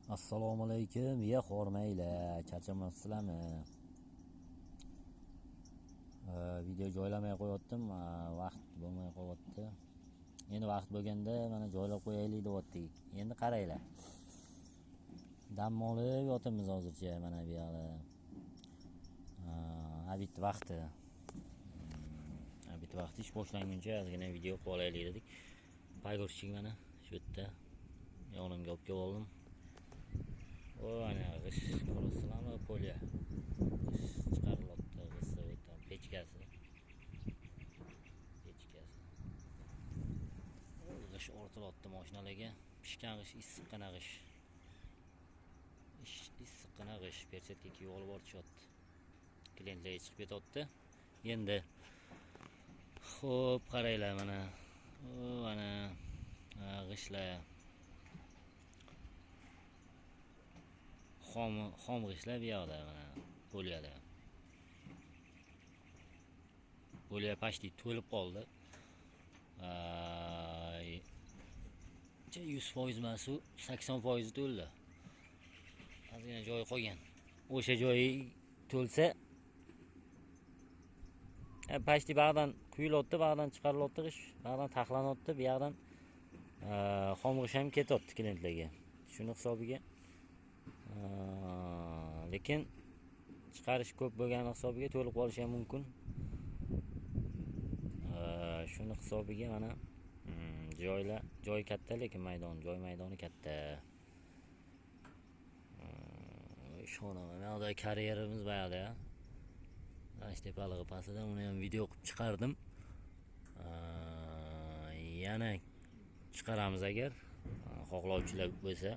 Assalomu alaykum, ya xormaylar, charchamayapsizlarmi? Video joylamay qo'yotdim, vaqt bo'lmay qolyapti. Endi vaqt bo'lganda mana joylab qo'yaylik deyaptik. Endi qaranglar. Dam olib yotibmiz hozircha mana bu yoqda. Abit vaqti. Abit vaqti ish boshlanguncha ozgina video qilib olaylik dedik. Payg'urchik mana shu yerda yonimga olib keldim. Ana g'ish ko'rasizlarmi, polya g'ish chiqarilyapti, g'ish pechkasi g'ish ortilyapti mashinalarga. Pishgan g'ish, issiqqina g'ish, issiqqina g'ish perchetga kiyib olib ortishyapti, klientlarga chiqib ketyapti. Endi xo'p, qaranglar mana mana g'ishlar, xom g'ishlar bu yoqda mana polyada. Polya pashti to'lib qoldi. 100% emas, 80% to'ldi. Ozgina joyi qolgan. O'sha joyi to'lsa, pashti bag'dan quyilyapti, bag'dan chiqarilyapti g'ish, bag'dan taxlanyapti, bu yoqdan xom g'ish ham ketyapti klientlarga. Shuni hisobiga lekin chiqarish ko'p bo'lgani hisobiga to'lib qolishi ham mumkin. Shuni hisobiga mana joy katta, lekin maydoni katta. Ishonam, mana karyerimiz bayada. Dashtepalig'i pastida uni ham video qilib chiqardim. Yana chiqaramiz agar xohlovchilar bo'lsa.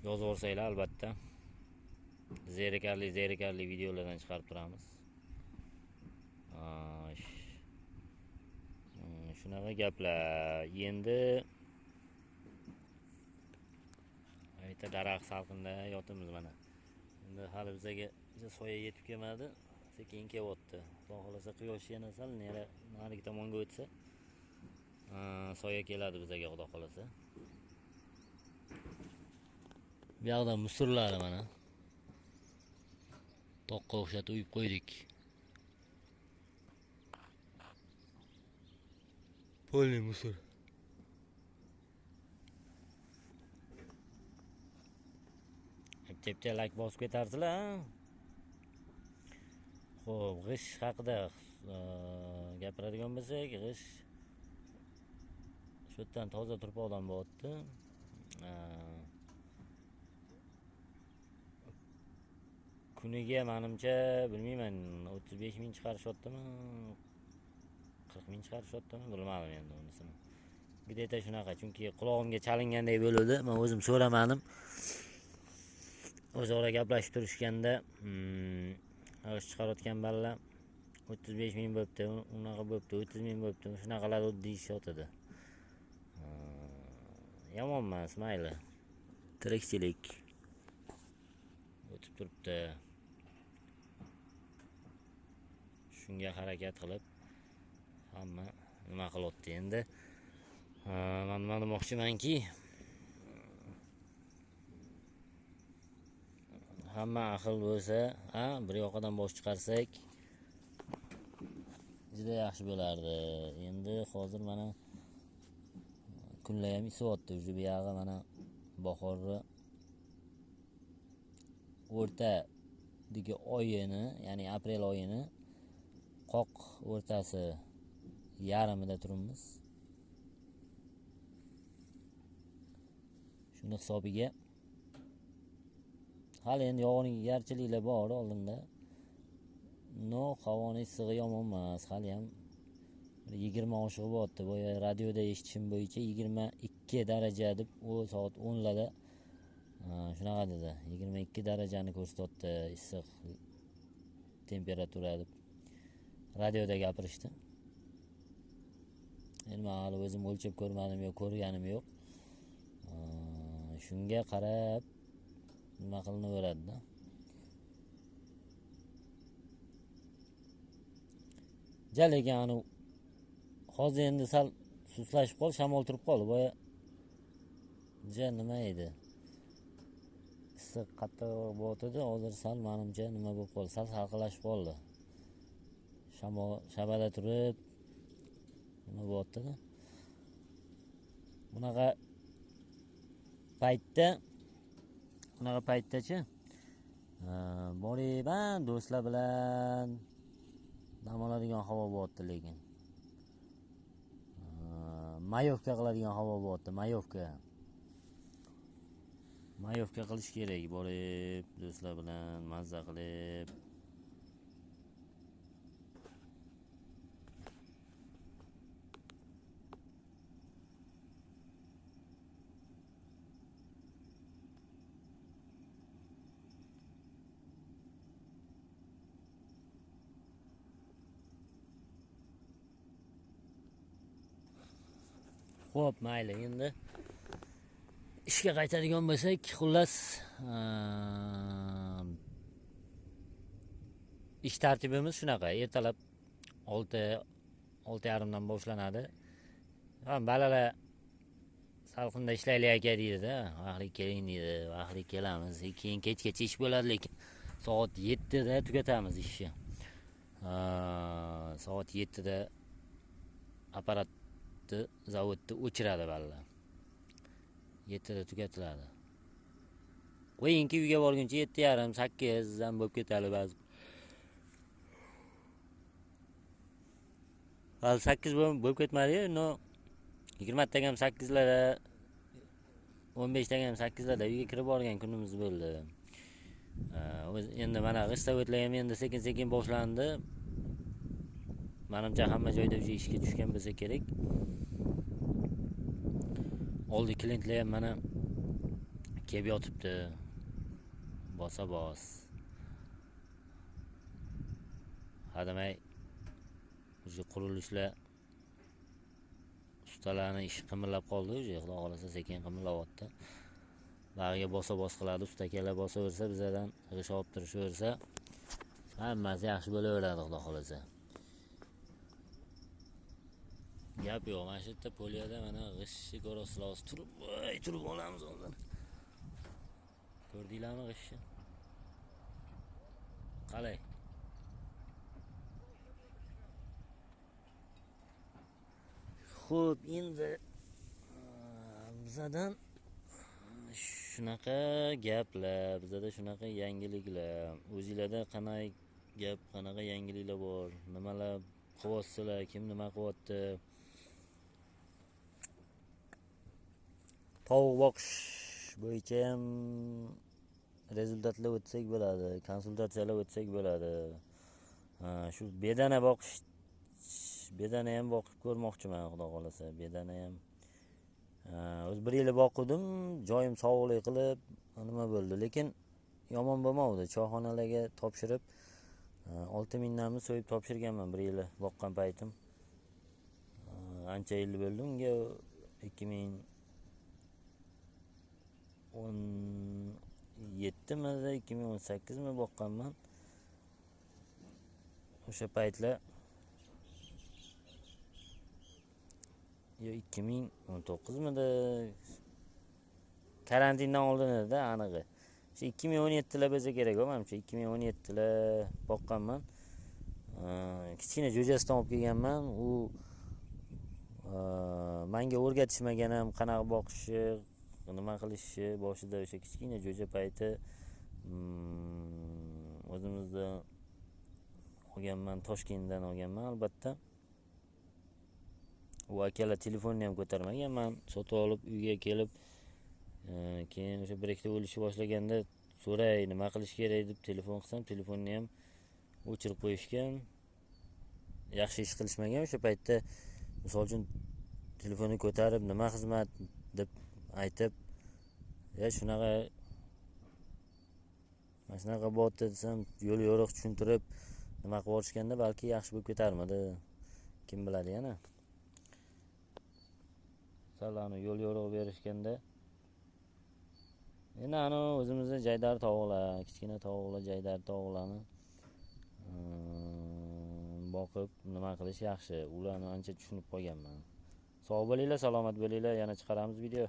Yozib olsanglar albatta. Zerikarli videolardan chiqarib turamiz. Shunaqa gaplar. Endi ayta daraxt salqinda yotibmiz mana. Endi hali bizga soya yetib kelmadi, sekin kelyapti. Xudo xolasa quyosh yana sal narigi tomonga o'tsa, soya keladi bizga, xudo xolasa. Bu yoqda musurlar mana. Toqqa o'xshatib uyib qo'ydik. Polli musur. Tepcha like bosib ketarsizlar. Xo'p, g'ish haqida gapiradigan bo'lsak, g'ish shu yerdan toza turpoqdan bo'lyapti. Kuniga menimcha bilmayman 35 ming chiqarishyaptimi, 40 ming chiqarishyaptimi, bilmadim endi unisini. Gideta shunaqa, chunki qulog'imga chalingandek bo'ldi. Men o'zim so'ramadim. O'zaro gaplashib turishganda g'ish chiqarayotgan balla 35 ming bo'pti, unaqa bo'pti, 30 ming bo'pti, shunaqalar deyishyapti. Yomon emas, mayli. Tirikchilik o'tib turibdi. Shunga harakat qilib hamma nima qilyapti endi. Men nima demoqchimanki, hamma aql bo'lsa, bir yoqadan bosh chiqarsak juda yaxshi bo'lardi. Endi hozir mana kunlar ham isyapti. Bu yog'i mana bahorni o'rtadagi oyini, ya'ni aprel oyini qoq o'rtasi yarmida turibmiz. Shuni hisobiga hali endi yog'ingarchiliklar bor oldinda. Havoning issig'i yomon emas. Hali ham 20 oshiq bo'lyapti. Boya radioda eshitishim bo'yicha 22 daraja deb, u soat 10 larda shunaqa dedi. 22 darajani ko'rsatyapti issiq temperatura deb radioda gapirishdi. Endi men hali o'zim o'lchab ko'rmadim, ko'rganim yo'q. Shunga qarab nima qilinaveradi-da. Lekin hozir endi sal suslashib qol, shamol turib qoldi. Boya nima edi? issiq qattiq bo'tdi. Hozir sal menimcha nima bo'lib qoldi? Sal salqinlashib qoldi. Shabada turib nima bo'tdi? Bunaqa paytdachi borib do'stlar bilan dam oladigan havo bo'tdi, lekin mayovka qiladigan havo bo'tdi. Mayovka qilish kerak, borib do'stlar bilan mazza qilib. Xo'p, mayli, endi ishga qaytadigan bo'lsak, xullas ish tartibimiz shunaqa. Ertalab 6:30 dan boshlanadi. Balalar salqinda ishlaylik aka deydi-da, vaqtli keling deydi, vaqtli kelamiz. Keyin kechgacha ish bo'ladi, lekin soat 7 da tugatamiz ishni. Soat 7 da apparatni zavodni o'chiradi balalar. 7 da tugatiladi. Qo'yingki uyga borguncha 7:30, 8 dan bo'lib ketadi ba'zi. Hali 8 bo'lib ketmadi-yu, no 20 taga ham 8 larda, 15 taga ham 8 larda uyga kirib borgan kunimiz bo'ldi. Endi mana g'ishtavetlar ham endi sekin-sekin boshlandi. Menimcha hamma joyda o'sha ishga tushgan bo'lsa kerak. Oldi klientlar ham mana kelib yotibdi. Bosa-bos. Hadamay o'sha qurilishlar ustalarning ishi qimirlab qoldi, o'sha xudo xolasa sekin qimirlayapti. Bag'iga bosa-bos qiladi, ustakalar bosaversa, bizlardan g'ish olib turishaversa, hammasi yaxshi bo'laveradi, xudo xolasa. Gap yo'q, mana shu yerda poliyada mana g'ishni ko'rasizlar, turib olamiz hozir. Ko'rdinglarmi g'ishni? Qalay? Xo'p, endi bizdan shunaqa gaplar, bizda shunaqa yangiliklar. O'zingizlarda qanday gap, qanaqa yangiliklar bor? Nimalar qilyapsizlar? Kim nima qilyapti? Tovuq boqish bo'yicha ham rezultatlar o'tsak bo'ladi, konsultatsiyalar o'tsak bo'ladi. Shu bedana ham boqib ko'rmoqchiman, xudo xolasa. Bedana ham o'z bir yil boqdim, joyim sog'lik qilib, nima bo'ldi, lekin yomon bo'lmadi. Choyxonalarga topshirib 6000 dan so'yib topshirganman bir yil boqqan paytim. Ancha yil bo'ldi unga, 2017 mi, 2018 mi boqqanman. O'sha paytlar 2019 midi, karantindan oldin edi anig'i. Shu 2017 lar bo'lsa kerak, menimcha 2017 lar boqqanman. Kichkina jo'jasidan olib kelganman. U menga o'rgatishmagan ham qanaqa boqishi, nima qilishi. Boshida o'sha kichkina jo'ja payti o'zimizda olganman, Toshkentdan olganman albatta. U akalar telefonni ham ko'tarmaganman. Sotib olib uyga kelib, keyin o'sha bir ikkita o'lishni boshlaganda so'ray, nima qilish kerak deb telefon qilsam, telefonni ham o'chirib qo'yishgan. Yaxshi ish qilishmagan o'sha paytda. Misol uchun telefonni ko'tarib, nima xizmat deb aytib, shunaqa bo'tdi desam, yo'l yo'riq tushuntirib nima qilib o'tishganda balki yaxshi bo'lib ketarmidi. Kim biladi yana. Salani yo'l yo'riq berishganda endi o'zimizda jaydar tovuqlar, kichkina tovuqlar, jaydar tovuqlarni boqib nima qilish yaxshi. Ularni ancha tushunib qolganman. Sog' bo'linglar, salomat bo'linglar. Yana chiqaramiz video.